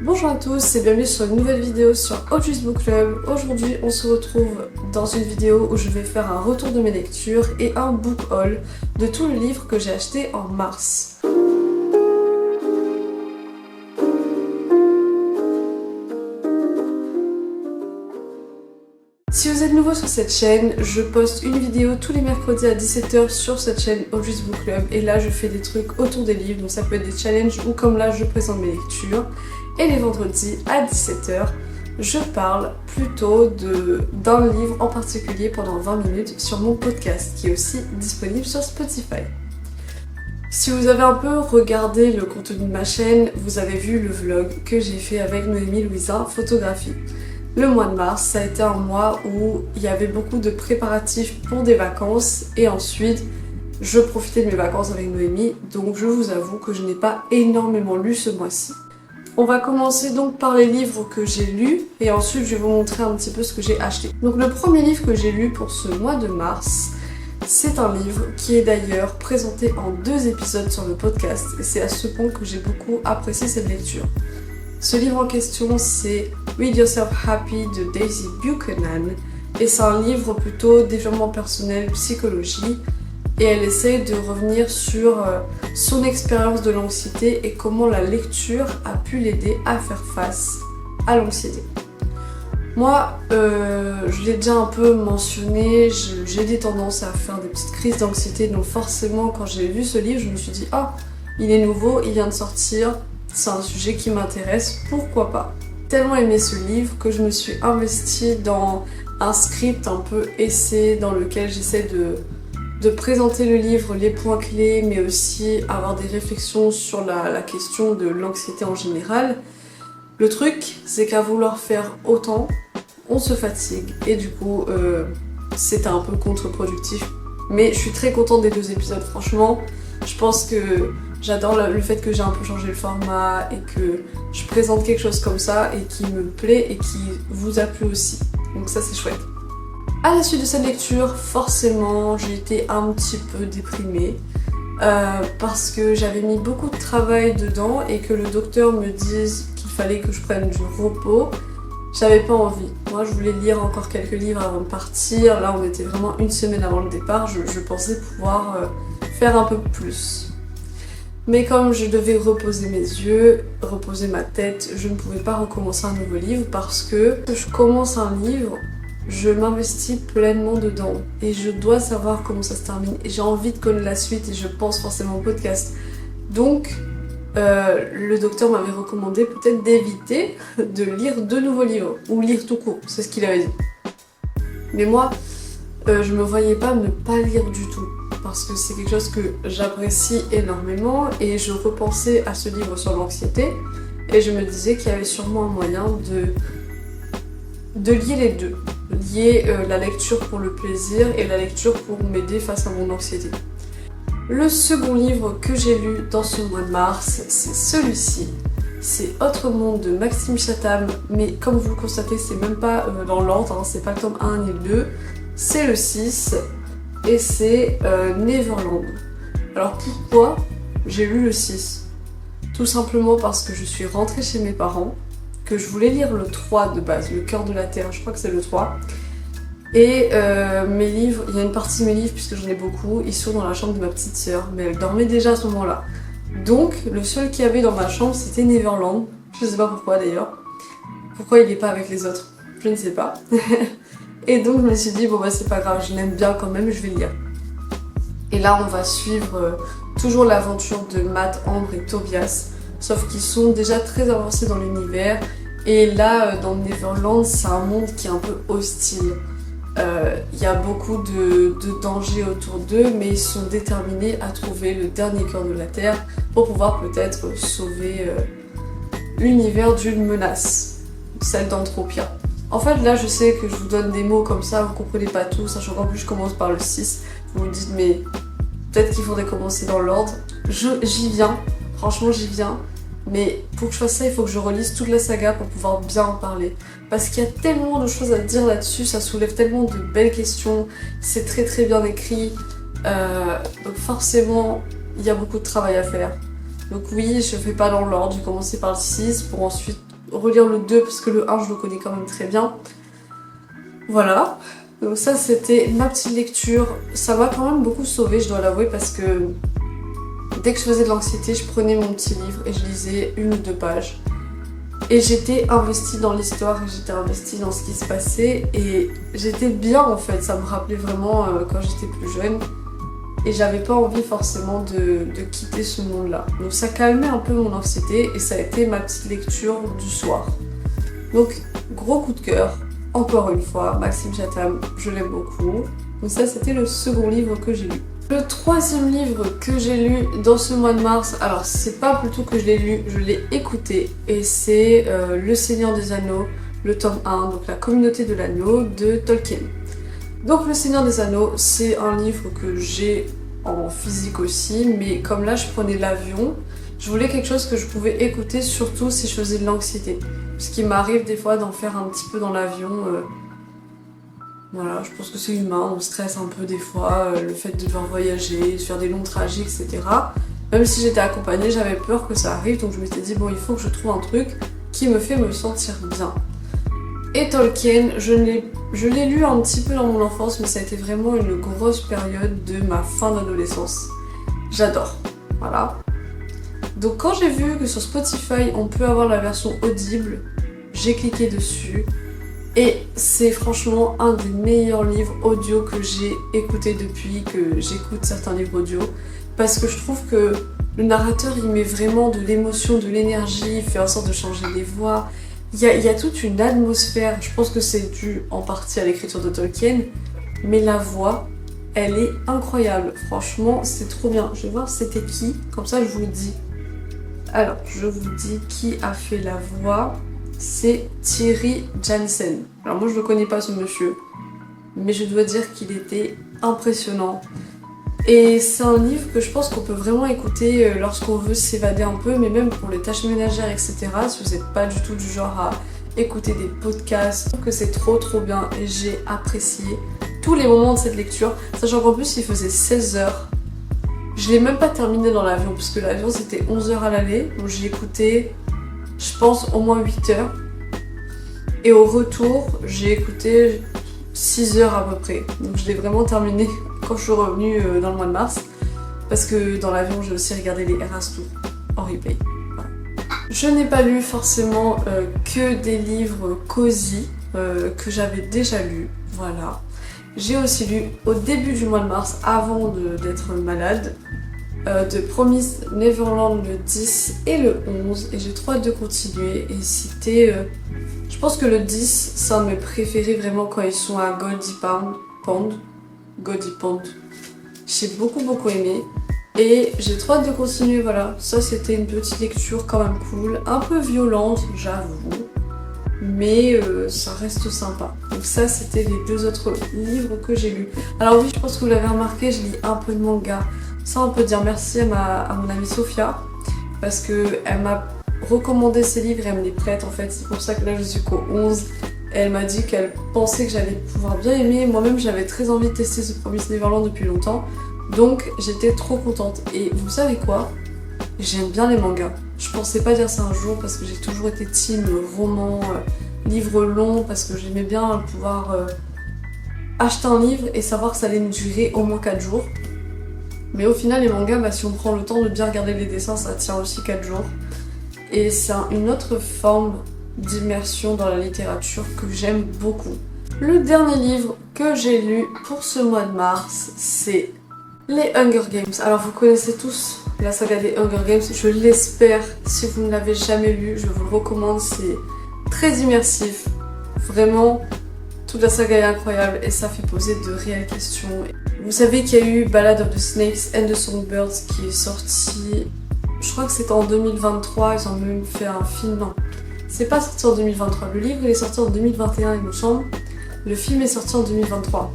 Bonjour à tous et bienvenue sur une nouvelle vidéo sur Audrey's Book Club. Aujourd'hui on se retrouve dans une vidéo où je vais faire un retour de mes lectures et un book haul de tous les livres que j'ai achetés en mars. Si vous êtes nouveau sur cette chaîne, je poste une vidéo tous les mercredis à 17h sur cette chaîne Audrey's Book Club et là je fais des trucs autour des livres, donc ça peut être des challenges ou comme là je présente mes lectures. Et les vendredis à 17h, je parle plutôt d'un livre en particulier pendant 20 minutes sur mon podcast qui est aussi disponible sur Spotify. Si vous avez un peu regardé le contenu de ma chaîne, vous avez vu le vlog que j'ai fait avec Noémie Louisa Photographie. Le mois de mars, ça a été un mois où il y avait beaucoup de préparatifs pour des vacances et ensuite je profitais de mes vacances avec Noémie, donc je vous avoue que je n'ai pas énormément lu ce mois-ci. On va commencer donc par les livres que j'ai lus et ensuite je vais vous montrer un petit peu ce que j'ai acheté. Donc le premier livre que j'ai lu pour ce mois de mars, c'est un livre qui est d'ailleurs présenté en 2 épisodes sur le podcast et c'est à ce point que j'ai beaucoup apprécié cette lecture. Ce livre en question, c'est Read Yourself Happy de Daisy Buchanan et c'est un livre plutôt développement personnel, psychologie et elle essaie de revenir sur son expérience de l'anxiété et comment la lecture a pu l'aider à faire face à l'anxiété. Moi, je l'ai déjà un peu mentionné, j'ai des tendances à faire des petites crises d'anxiété, donc forcément quand j'ai lu ce livre, je me suis dit « Ah, il est nouveau, il vient de sortir, c'est un sujet qui m'intéresse, pourquoi pas ?» Tellement aimé ce livre que je me suis investie dans un script un peu essai dans lequel j'essaie de présenter le livre, les points clés, mais aussi avoir des réflexions sur la question de l'anxiété en général. Le truc, c'est qu'à vouloir faire autant, on se fatigue et du coup, c'était un peu contre-productif. Mais je suis très contente des 2 épisodes, franchement. Je pense que j'adore le fait que j'ai un peu changé le format et que je présente quelque chose comme ça et qui me plaît et qui vous a plu aussi. Donc ça, c'est chouette. À la suite de cette lecture, forcément, j'ai été un petit peu déprimée parce que j'avais mis beaucoup de travail dedans et que le docteur me dise qu'il fallait que je prenne du repos. J'avais pas envie. Moi, je voulais lire encore quelques livres avant de partir. Là, on était vraiment 1 semaine avant le départ. Je pensais pouvoir faire un peu plus. Mais comme je devais reposer mes yeux, reposer ma tête, je ne pouvais pas recommencer un nouveau livre parce que je commence un livre, je m'investis pleinement dedans et je dois savoir comment ça se termine et j'ai envie de connaître la suite et je pense forcément au podcast. Donc le docteur m'avait recommandé peut-être d'éviter de lire 2 nouveaux livres ou lire tout court, c'est ce qu'il avait dit. Mais moi, je me voyais pas ne pas lire du tout parce que c'est quelque chose que j'apprécie énormément et je repensais à ce livre sur l'anxiété et je me disais qu'il y avait sûrement un moyen de lier les deux. Lier la lecture pour le plaisir et la lecture pour m'aider face à mon anxiété. Le second livre que j'ai lu dans ce mois de mars, c'est celui-ci. C'est Autre Monde de Maxime Chatham, mais comme vous le constatez, c'est même pas dans l'ordre, hein, c'est pas le tome 1 ni le 2, c'est le 6 et c'est Neverland. Alors pourquoi j'ai lu le 6 ? Tout simplement parce que je suis rentrée chez mes parents, que je voulais lire le 3 de base, Le Cœur de la Terre, je crois que c'est le 3. Et mes livres, il y a une partie de mes livres, puisque j'en ai beaucoup, ils sont dans la chambre de ma petite sœur, mais elle dormait déjà à ce moment-là. Donc le seul qu'il y avait dans ma chambre, c'était Neverland. Je sais pas pourquoi d'ailleurs. Pourquoi il est pas avec les autres ? Je ne sais pas. Et donc je me suis dit, bon bah c'est pas grave, je l'aime bien quand même, je vais le lire. Et là on va suivre toujours l'aventure de Matt, Ambre et Tobias. Sauf qu'ils sont déjà très avancés dans l'univers. Et là, dans Neverland, c'est un monde qui est un peu hostile. Il y a beaucoup de dangers autour d'eux, mais ils sont déterminés à trouver le dernier cœur de la Terre pour pouvoir peut-être sauver l'univers d'une menace, celle d'Anthropia. En fait, là, je sais que je vous donne des mots comme ça, vous comprenez pas tout, sachant qu'en plus je commence par le 6. Vous vous dites, mais peut-être qu'il faudrait commencer dans l'ordre. J'y viens. Franchement, j'y viens. Mais pour que je fasse ça, il faut que je relise toute la saga pour pouvoir bien en parler. Parce qu'il y a tellement de choses à dire là-dessus, ça soulève tellement de belles questions, c'est très très bien écrit. Donc forcément, il y a beaucoup de travail à faire. Donc oui, je fais pas dans l'ordre, j'ai commencé par le 6 pour ensuite relire le 2 parce que le 1 je le connais quand même très bien. Voilà, donc ça c'était ma petite lecture. Ça m'a quand même beaucoup sauvée, je dois l'avouer, parce que dès que je faisais de l'anxiété, je prenais mon petit livre et je lisais 1 ou 2 pages. Et j'étais investie dans l'histoire, j'étais investie dans ce qui se passait et j'étais bien en fait. Ça me rappelait vraiment quand j'étais plus jeune et j'avais pas envie forcément de quitter ce monde-là. Donc ça calmait un peu mon anxiété et ça a été ma petite lecture du soir. Donc gros coup de cœur, encore une fois, Maxime Chatham, je l'aime beaucoup. Donc ça c'était le second livre que j'ai lu. Le troisième livre que j'ai lu dans ce mois de mars, alors c'est pas plutôt que je l'ai lu, je l'ai écouté, et c'est Le Seigneur des Anneaux, le tome 1, donc la communauté de l'anneau de Tolkien. Donc Le Seigneur des Anneaux, c'est un livre que j'ai en physique aussi, mais comme là je prenais l'avion, je voulais quelque chose que je pouvais écouter, surtout si je faisais de l'anxiété. Parce qu'il m'arrive des fois d'en faire un petit peu dans l'avion. Voilà, je pense que c'est humain, on stresse un peu des fois, le fait de devoir voyager, de faire des longs trajets, etc. Même si j'étais accompagnée, j'avais peur que ça arrive, donc je m'étais dit, bon, il faut que je trouve un truc qui me fait me sentir bien. Et Tolkien, je l'ai lu un petit peu dans mon enfance, mais ça a été vraiment une grosse période de ma fin d'adolescence. J'adore, voilà. Donc quand j'ai vu que sur Spotify, on peut avoir la version audible, j'ai cliqué dessus. Et c'est franchement un des meilleurs livres audio que j'ai écouté depuis que j'écoute certains livres audio. Parce que je trouve que le narrateur il met vraiment de l'émotion, de l'énergie, il fait en sorte de changer les voix. Il y a toute une atmosphère, je pense que c'est dû en partie à l'écriture de Tolkien. Mais la voix, elle est incroyable. Franchement, c'est trop bien. Je vais voir c'était qui, comme ça je vous le dis. Alors, je vous dis qui a fait la voix. C'est Thierry Jansen. Alors moi je ne connais pas ce monsieur, mais je dois dire qu'il était impressionnant. Et c'est un livre que je pense qu'on peut vraiment écouter lorsqu'on veut s'évader un peu, mais même pour les tâches ménagères, etc. Si vous n'êtes pas du tout du genre à écouter des podcasts, je trouve que c'est trop bien et j'ai apprécié tous les moments de cette lecture, sachant qu'en plus il faisait 16 heures. Je l'ai même pas terminé dans l'avion, parce que l'avion c'était 11 heures à l'aller, donc j'ai écouté je pense au moins 8 heures. Et au retour, j'ai écouté 6 heures à peu près. Donc je l'ai vraiment terminé quand je suis revenue dans le mois de mars. Parce que dans l'avion, j'ai aussi regardé les Eras Tour en replay. Voilà. Je n'ai pas lu forcément que des livres cosy que j'avais déjà lus. Voilà. J'ai aussi lu au début du mois de mars, avant d'être malade, de Promise Neverland le 10 et le 11 et j'ai trop hâte de continuer et c'était je pense que le 10 c'est un de mes préférés vraiment quand ils sont à Goldie Pond. J'ai beaucoup aimé et j'ai trop hâte de continuer. Voilà, ça c'était une petite lecture quand même cool, un peu violente j'avoue, mais ça reste sympa. Donc ça c'était les 2 autres livres que j'ai lus. Alors oui, je pense que vous l'avez remarqué, je lis un peu de manga. Ça on peut dire merci à mon amie Sophia parce qu'elle m'a recommandé ces livres et elle me les prête en fait. C'est pour ça que là je suis qu'au 11. Elle m'a dit qu'elle pensait que j'allais pouvoir bien aimer. Moi-même j'avais très envie de tester ce Promise Neverland depuis longtemps. Donc j'étais trop contente. Et vous savez quoi? J'aime bien les mangas. Je pensais pas dire ça un jour parce que j'ai toujours été team roman, livre long, parce que j'aimais bien pouvoir acheter un livre et savoir que ça allait me durer au moins 4 jours. Mais au final, les mangas, bah, si on prend le temps de bien regarder les dessins, ça tient aussi 4 jours. Et c'est une autre forme d'immersion dans la littérature que j'aime beaucoup. Le dernier livre que j'ai lu pour ce mois de mars, c'est les Hunger Games. Alors vous connaissez tous la saga des Hunger Games, je l'espère. Si vous ne l'avez jamais lu, je vous le recommande, c'est très immersif. Vraiment, toute la saga est incroyable et ça fait poser de réelles questions. Vous savez qu'il y a eu Ballad of the Snakes and the Songbirds qui est sorti, je crois que c'était en 2023, ils ont même fait un film, non. C'est pas sorti en 2023, le livre il est sorti en 2021 il me semble, le film est sorti en 2023.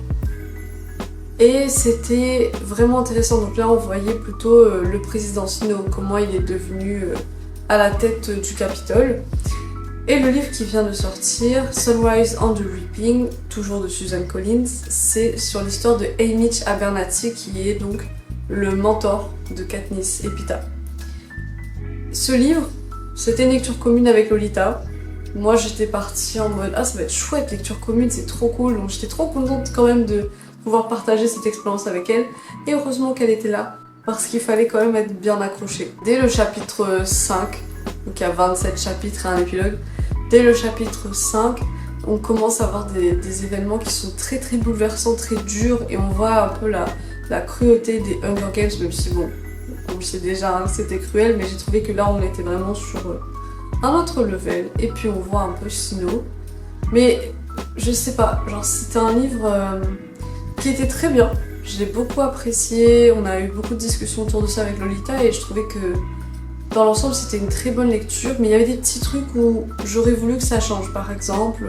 Et c'était vraiment intéressant, donc là on voyait plutôt le président Snow, comment il est devenu à la tête du Capitole. Et le livre qui vient de sortir, Sunrise on the Reaping, toujours de Susan Collins, c'est sur l'histoire de Haymitch Abernathy qui est donc le mentor de Katniss et Peeta. Ce livre, c'était une lecture commune avec Lolita Moi j'étais partie en mode ah ça va être chouette, lecture commune, c'est trop cool. Donc j'étais trop contente quand même de pouvoir partager cette expérience avec elle. Et heureusement qu'elle était là, parce qu'il fallait quand même être bien accroché. Dès le chapitre 5, donc il y a 27 chapitres et un épilogue, dès le chapitre 5, on commence à avoir des événements qui sont très très bouleversants, très durs, et on voit un peu la cruauté des Hunger Games, même si bon, on le sait déjà, hein, c'était cruel, mais j'ai trouvé que là on était vraiment sur un autre level. Et puis on voit un peu Shino. Mais je sais pas, genre c'était un livre qui était très bien. Je l'ai beaucoup apprécié, on a eu beaucoup de discussions autour de ça avec Lolita et je trouvais que dans l'ensemble c'était une très bonne lecture, mais il y avait des petits trucs où j'aurais voulu que ça change. Par exemple,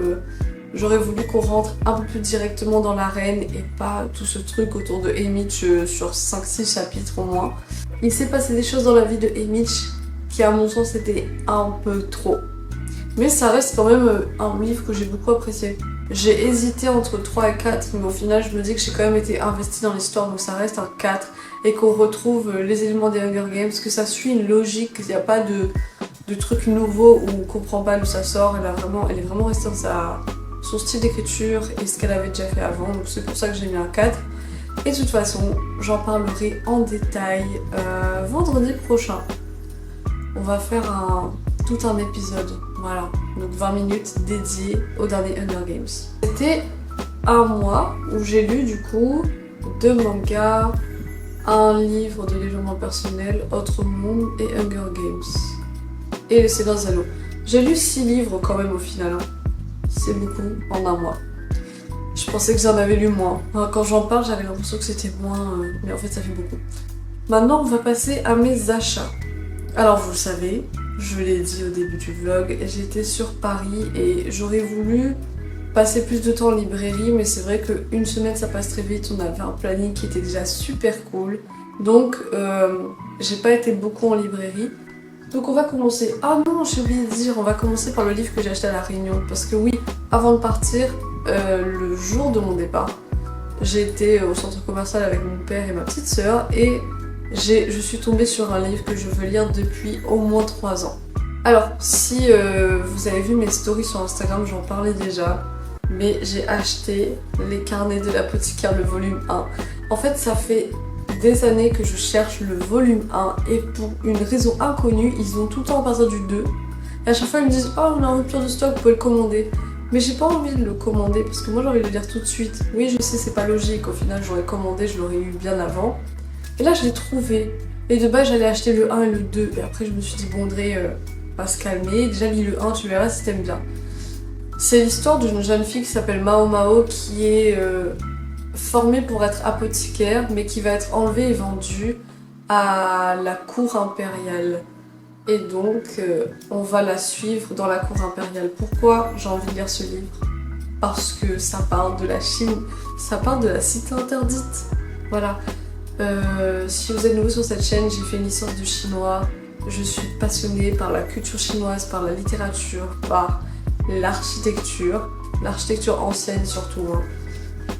j'aurais voulu qu'on rentre un peu plus directement dans l'arène et pas tout ce truc autour de Haymitch sur 5-6 chapitres au moins. Il s'est passé des choses dans la vie de Haymitch qui à mon sens était un peu trop. Mais ça reste quand même un livre que j'ai beaucoup apprécié. J'ai hésité entre 3 et 4, mais au final je me dis que j'ai quand même été investie dans l'histoire, donc ça reste un 4. Et qu'on retrouve les éléments des Hunger Games, que ça suit une logique, qu'il n'y a pas de trucs nouveaux où on comprend pas d'où ça sort. Elle est vraiment restée dans son style d'écriture et ce qu'elle avait déjà fait avant, donc c'est pour ça que j'ai mis un 4. Et de toute façon, j'en parlerai en détail vendredi prochain. On va faire tout un épisode, voilà, donc 20 minutes dédiées au dernier Hunger Games. C'était un mois où j'ai lu du coup 2 mangas, un livre de développement personnel, Autre Monde et Hunger Games. Et Le Seigneur des Anneaux. J'ai lu 6 livres quand même au final, hein. C'est beaucoup en un mois. Je pensais que j'en avais lu moins. Quand j'en parle, j'avais l'impression que c'était moins, mais en fait ça fait beaucoup. Maintenant, on va passer à mes achats. Alors vous le savez, je l'ai dit au début du vlog, j'étais sur Paris et j'aurais voulu passer plus de temps en librairie, mais c'est vrai qu'une semaine ça passe très vite, on avait un planning qui était déjà super cool, donc j'ai pas été beaucoup en librairie. Donc on va commencer, ah non j'ai oublié de dire, on va commencer par le livre que j'ai acheté à La Réunion, parce que oui, avant de partir, le jour de mon départ, j'ai été au centre commercial avec mon père et ma petite sœur et je suis tombée sur un livre que je veux lire depuis au moins 3 ans. Alors, si vous avez vu mes stories sur Instagram, j'en parlais déjà, mais j'ai acheté Les Carnets de l'apothicaire, le volume 1. En fait, ça fait des années que je cherche le volume 1 et pour une raison inconnue, ils ont tout le temps à partir du 2. Et à chaque fois, ils me disent « Oh, on a en rupture de stock, vous pouvez le commander ». Mais j'ai pas envie de le commander parce que moi, j'ai envie de le lire tout de suite. Oui, je sais, c'est pas logique. Au final, j'aurais commandé, je l'aurais eu bien avant. Et là, je l'ai trouvé. Et de base, j'allais acheter le 1 et le 2. Et après, je me suis dit, bon, André, va se calmer. Déjà, lis le 1, tu verras si t'aimes bien. C'est l'histoire d'une jeune fille qui s'appelle Mao Mao qui est formée pour être apothicaire, mais qui va être enlevée et vendue à la cour impériale. Et donc, on va la suivre dans la cour impériale. Pourquoi j'ai envie de lire ce livre? Parce que ça parle de la Chine, ça parle de la cité interdite. Voilà. Si vous êtes nouveau sur cette chaîne, j'ai fait une licence de chinois. Je suis passionnée par la culture chinoise, par la littérature, par l'architecture ancienne surtout. Hein.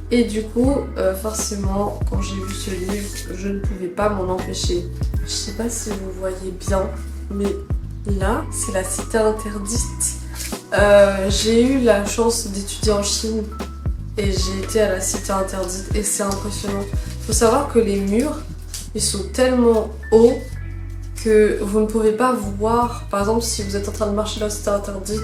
Et du coup, forcément, quand j'ai vu ce livre, je ne pouvais pas m'en empêcher. Je sais pas si vous voyez bien, mais là, c'est la cité interdite. J'ai eu la chance d'étudier en Chine et j'ai été à la cité interdite et c'est impressionnant. Il faut savoir que les murs, ils sont tellement hauts que vous ne pouvez pas voir, par exemple si vous êtes en train de marcher dans la cité interdite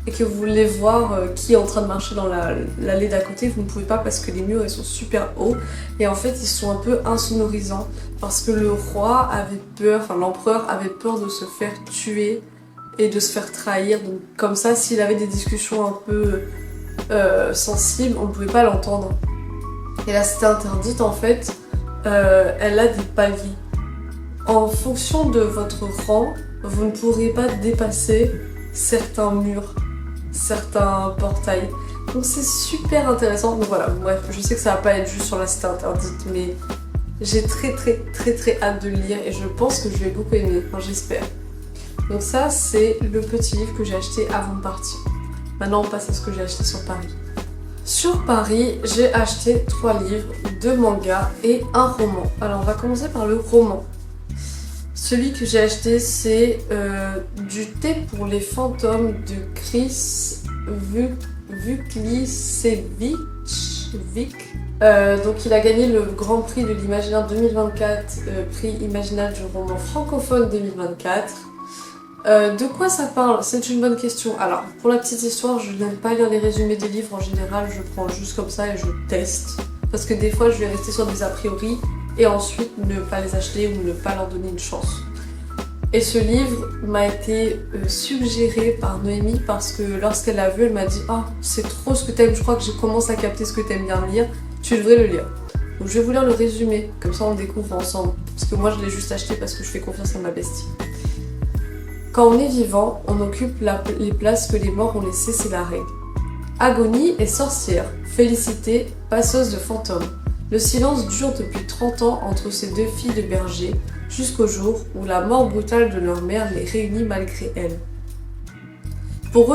et que vous voulez voir qui est en train de marcher dans l'allée d'à côté, vous ne pouvez pas parce que les murs ils sont super hauts et en fait ils sont un peu insonorisants parce que le roi avait peur, enfin l'empereur avait peur de se faire tuer et de se faire trahir, donc comme ça s'il avait des discussions un peu sensibles, on ne pouvait pas l'entendre. Et la cité interdite en fait, elle a des paliers. En fonction de votre rang, vous ne pourrez pas dépasser certains murs, certains portails. Donc c'est super intéressant. Donc voilà, bref, je sais que ça va pas être juste sur la cité interdite, mais j'ai très hâte de le lire et je pense que je vais beaucoup aimer, enfin j'espère. Donc ça c'est le petit livre que j'ai acheté avant de partir. Maintenant on passe à ce que j'ai acheté sur Paris. Sur Paris, j'ai acheté 3 livres, 2 mangas et un roman. Alors on va commencer par le roman. Celui que j'ai acheté, c'est du thé pour les fantômes de Chris Vuklicevic. Donc il a gagné le Grand Prix de l'Imaginaire 2024, prix Imaginal du roman francophone 2024. De quoi ça parle? C'est une bonne question. Alors, pour la petite histoire, je n'aime pas lire les résumés des livres en général, je prends juste comme ça et je teste. Parce que des fois, je vais rester sur des a priori et ensuite ne pas les acheter ou ne pas leur donner une chance. Et ce livre m'a été suggéré par Noémie parce que lorsqu'elle l'a vu, elle m'a dit « Ah, c'est trop ce que t'aimes, je crois que je commence à capter ce que t'aimes bien lire, tu devrais le lire. » Donc je vais vous lire le résumé, comme ça on le découvre ensemble. Parce que moi je l'ai juste acheté parce que je fais confiance à ma bestie. Quand on est vivant, on occupe les places que les morts ont laissées, c'est la règle. Agonie est sorcière, Félicité, passeuse de fantômes. Le silence dure depuis 30 ans entre ces deux filles de berger, jusqu'au jour où la mort brutale de leur mère les réunit malgré elles. Pour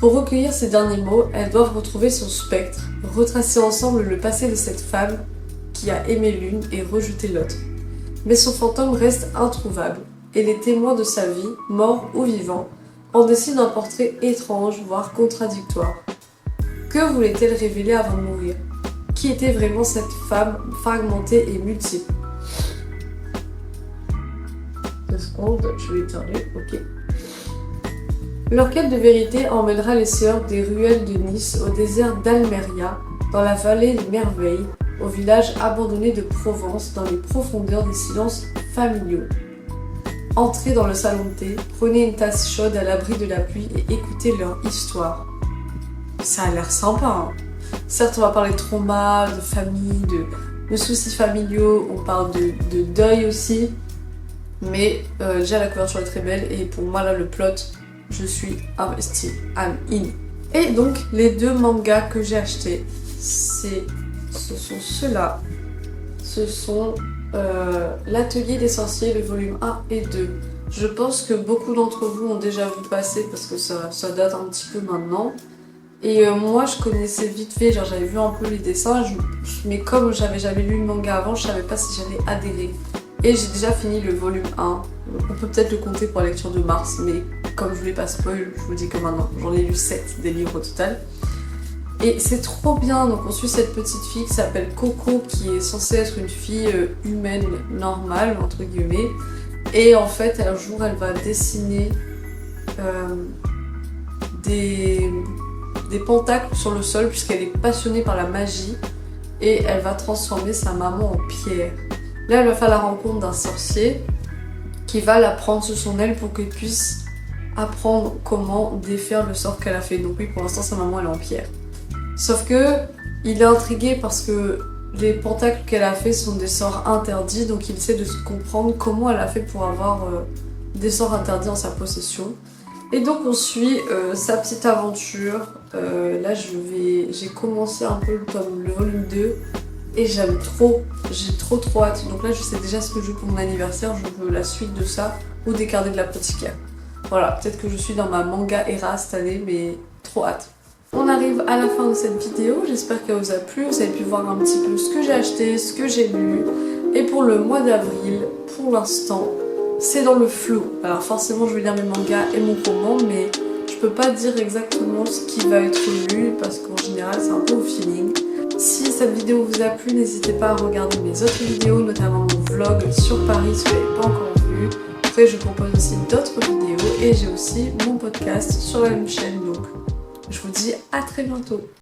recueillir ces derniers mots, elles doivent retrouver son spectre, retracer ensemble le passé de cette femme qui a aimé l'une et rejeté l'autre. Mais son fantôme reste introuvable, et les témoins de sa vie, morts ou vivants, en dessinent un portrait étrange, voire contradictoire. Que voulait-elle révéler avant de mourir? Qui était vraiment cette femme fragmentée et multiple? 2 secondes, je vais éternuer, ok. Leur quête de vérité emmènera les sœurs des ruelles de Nice au désert d'Almeria, dans la vallée des merveilles, au village abandonné de Provence, dans les profondeurs des silences familiaux. Entrez dans le salon de thé, prenez une tasse chaude à l'abri de la pluie et écoutez leur histoire. Ça a l'air sympa, hein. Certes, on va parler de trauma, de famille, de soucis familiaux, on parle de deuil aussi, mais déjà la couverture est très belle et pour moi là le plot, je suis investie, I'm in. Et donc les 2 mangas que j'ai achetés, ce sont ceux-là. Ce sont L'Atelier des sorciers, le volume 1 et 2. Je pense que beaucoup d'entre vous ont déjà vu passer parce que ça date un petit peu maintenant. Et moi je connaissais vite fait, genre j'avais vu un peu les dessins, mais comme j'avais jamais lu le manga avant, je savais pas si j'allais adhérer. Et j'ai déjà fini le volume 1, on peut peut-être le compter pour la lecture de mars, mais comme je voulais pas spoil, je vous dis que maintenant j'en ai lu 7 des livres au total. Et c'est trop bien, donc on suit cette petite fille qui s'appelle Coco, qui est censée être une fille humaine normale, entre guillemets. Et en fait, un jour, elle va dessiner des pentacles sur le sol, puisqu'elle est passionnée par la magie. Et elle va transformer sa maman en pierre. Là, elle va faire la rencontre d'un sorcier qui va la prendre sous son aile pour qu'elle puisse apprendre comment défaire le sort qu'elle a fait. Donc oui, pour l'instant, sa maman, elle est en pierre. Sauf que il est intrigué parce que les pentacles qu'elle a fait sont des sorts interdits, donc il essaie de comprendre comment elle a fait pour avoir des sorts interdits en sa possession. Et donc on suit sa petite aventure. Là j'ai commencé un peu le volume 2 et j'aime trop, j'ai trop hâte. Donc là je sais déjà ce que je veux pour mon anniversaire, je veux la suite de ça ou des carnets de l'apothicaire. Voilà, peut-être que je suis dans ma manga era cette année, mais trop hâte. On arrive à la fin de cette vidéo, j'espère qu'elle vous a plu, vous avez pu voir un petit peu ce que j'ai acheté, ce que j'ai lu. Et pour le mois d'avril, pour l'instant, c'est dans le flou. Alors forcément je vais lire mes mangas et mon roman, mais je peux pas dire exactement ce qui va être lu parce qu'en général c'est un peu au feeling. Si cette vidéo vous a plu, n'hésitez pas à regarder mes autres vidéos, notamment mon vlog sur Paris si vous l'avez pas encore vu. Après je propose aussi d'autres vidéos et j'ai aussi mon podcast sur la même chaîne, donc je vous dis à très bientôt.